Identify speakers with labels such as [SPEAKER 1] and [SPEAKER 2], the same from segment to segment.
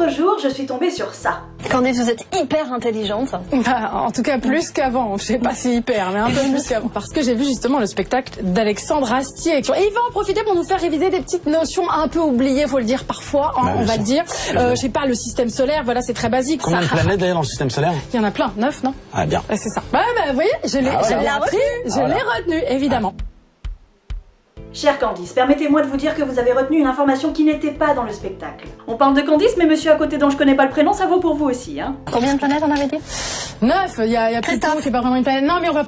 [SPEAKER 1] l'autre jour, je suis tombée sur ça.
[SPEAKER 2] Candice, vous êtes hyper intelligente.
[SPEAKER 3] Bah, en tout cas, plus qu'avant. Je sais pas si hyper, mais un peu plus qu'avant. Parce que j'ai vu justement le spectacle d'Alexandre Astier. Et il va en profiter pour nous faire réviser des petites notions un peu oubliées, faut le dire parfois, hein, on va le dire. Je sais pas, le système solaire, voilà, c'est très basique.
[SPEAKER 4] Combien de planètes d'ailleurs dans le système solaire?
[SPEAKER 3] Il y en a plein, 9, non?
[SPEAKER 4] Ah bien.
[SPEAKER 3] C'est ça. Bah, vous voyez, je l'ai appris, je l'ai retenu, évidemment.
[SPEAKER 1] Chère Candice, permettez-moi de vous dire que vous avez retenu une information qui n'était pas dans le spectacle. On parle de Candice, mais monsieur à côté dont je connais pas le prénom, ça vaut pour vous aussi, hein.
[SPEAKER 2] Combien de planètes on avait dit?
[SPEAKER 3] 9, il y a Pluton qui est pas vraiment une planète. Non, mais on va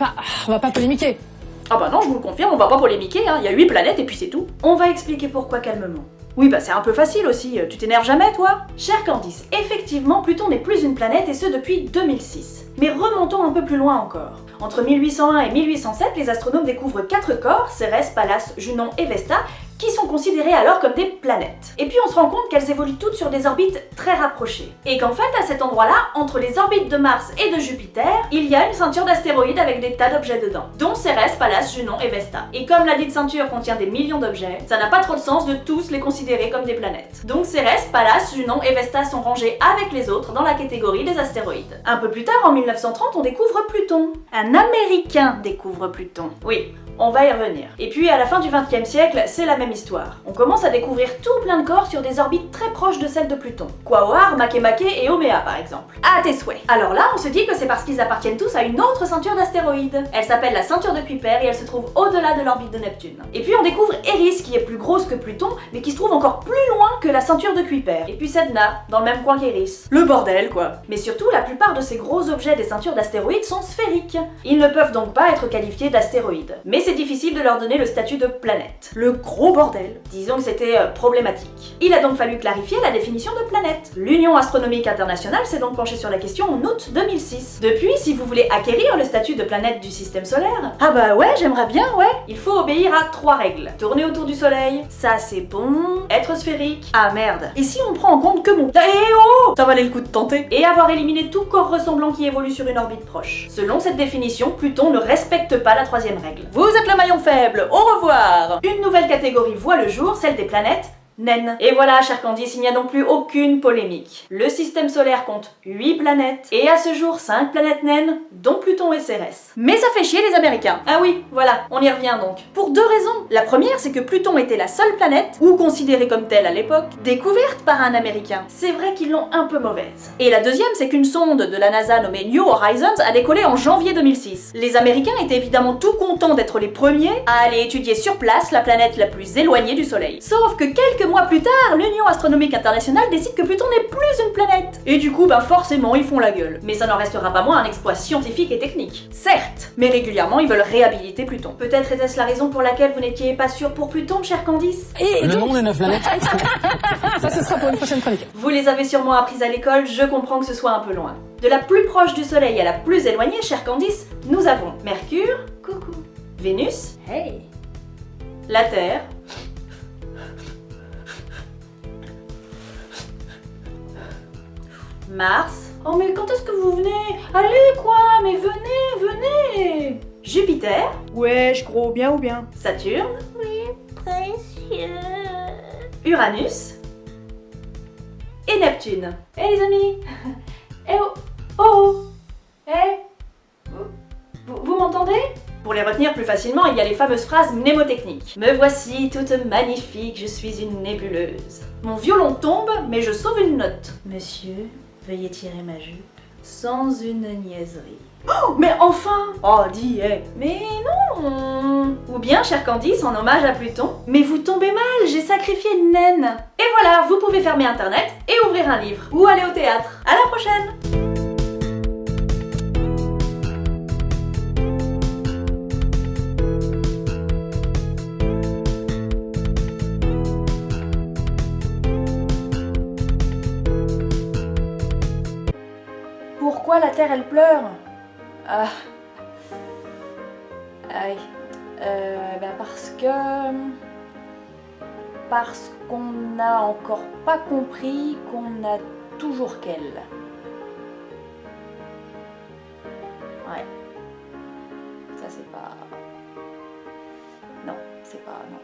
[SPEAKER 3] pas polémiquer.
[SPEAKER 1] Ah bah non, je vous le confirme, on va pas polémiquer, hein. Il y a 8 planètes et puis c'est tout. On va expliquer pourquoi calmement. Oui, bah c'est un peu facile aussi, tu t'énerves jamais toi? Chère Candice, effectivement, Pluton n'est plus une planète et ce depuis 2006. Mais remontons un peu plus loin encore. Entre 1801 et 1807, les astronomes découvrent 4 corps, Cérès, Pallas, Junon et Vesta, qui sont considérés alors comme des planètes. Et puis on se rend compte qu'elles évoluent toutes sur des orbites très rapprochées. Et qu'en fait, à cet endroit-là, entre les orbites de Mars et de Jupiter, il y a une ceinture d'astéroïdes avec des tas d'objets dedans, dont Cérès, Pallas, Junon et Vesta. Et comme la dite ceinture contient des millions d'objets, ça n'a pas trop de sens de tous les considérer comme des planètes. Donc Cérès, Pallas, Junon et Vesta sont rangés avec les autres dans la catégorie des astéroïdes. Un peu plus tard, en 1930, on découvre Pluton. Un Américain découvre Pluton. Oui, on va y revenir. Et puis à la fin du XXe siècle, c'est la même histoire. On commence à découvrir tout plein de corps sur des orbites très proches de celles de Pluton. Quaoar, Makemake et Oméa par exemple. À tes souhaits. Alors là, on se dit que c'est parce qu'ils appartiennent tous à une autre ceinture d'astéroïdes. Elle s'appelle la ceinture de Kuiper et elle se trouve au-delà de l'orbite de Neptune. Et puis on découvre Eris qui est plus grosse que Pluton, mais qui se trouve encore plus loin que la ceinture de Kuiper. Et puis Sedna, dans le même coin qu'Eris. Le bordel quoi. Mais surtout, la plupart de ces gros objets des ceintures d'astéroïdes sont sphériques. Ils ne peuvent donc pas être qualifiés d'astéroïdes. Mais c'est difficile de leur donner le statut de planète. Le gros bordel. Disons que c'était problématique. Il a donc fallu clarifier la définition de planète. L'Union astronomique internationale s'est donc penchée sur la question en août 2006. Depuis, si vous voulez acquérir le statut de planète du système solaire, ah bah ouais, j'aimerais bien, ouais. Il faut obéir à 3 règles. Tourner autour du soleil, ça c'est bon. Être sphérique, ah merde. Et si on prend en compte que mon... Eh oh, ça valait le coup de tenter. Et avoir éliminé tout corps ressemblant qui évolue sur une orbite proche. Selon cette définition, Pluton ne respecte pas la 3e règle. Vous êtes le maillon faible, au revoir. Une nouvelle catégorie voit le jour, celle des planètes naines. Et voilà, chère Candice, il n'y a donc plus aucune polémique. Le système solaire compte 8 planètes, et à ce jour 5 planètes naines, dont Pluton et Cérès. Mais ça fait chier les Américains. Ah oui, voilà, on y revient donc. Pour 2 raisons. La première, c'est que Pluton était la seule planète, ou considérée comme telle à l'époque, découverte par un Américain. C'est vrai qu'ils l'ont un peu mauvaise. Et la deuxième, c'est qu'une sonde de la NASA nommée New Horizons a décollé en janvier 2006. Les Américains étaient évidemment tout contents d'être les premiers à aller étudier sur place la planète la plus éloignée du Soleil. Sauf que quelques mois plus tard, l'Union astronomique internationale décide que Pluton n'est plus une planète. Et du coup, forcément, ils font la gueule. Mais ça n'en restera pas moins un exploit scientifique et technique. Certes, mais régulièrement, ils veulent réhabiliter Pluton. Peut-être était-ce la raison pour laquelle vous n'étiez pas sûre pour Pluton, chère Candice?
[SPEAKER 3] Et
[SPEAKER 4] Le nom des 9 planètes?
[SPEAKER 3] ça, ce sera pour une prochaine chronique.
[SPEAKER 1] Vous les avez sûrement apprises à l'école, je comprends que ce soit un peu loin. De la plus proche du Soleil à la plus éloignée, chère Candice, nous avons Mercure, coucou, Vénus, hey, la Terre, Mars. Oh mais quand est-ce que vous venez? Allez quoi, mais venez. Jupiter. Wesh gros, bien ou bien? Saturne.
[SPEAKER 2] Oui, précieux.
[SPEAKER 1] Uranus. Et Neptune. Eh les amis. Eh oh. Oh. Eh. Vous m'entendez? Pour les retenir plus facilement, il y a les fameuses phrases mnémotechniques. Me voici toute magnifique, je suis une nébuleuse. Mon violon tombe, mais je sauve une note. Monsieur, veuillez tirer ma jupe sans une niaiserie. Oh, mais enfin! Oh, dis, mais non! Ou bien, chère Candice, en hommage à Pluton, mais vous tombez mal, j'ai sacrifié une naine. Et voilà, vous pouvez fermer internet et ouvrir un livre. Ou aller au théâtre. À la prochaine! Pourquoi la Terre elle pleure? Ah. Aïe. Parce qu'on n'a encore pas compris qu'on a toujours qu'elle. Ouais. Ça c'est pas... Non, c'est pas... Non.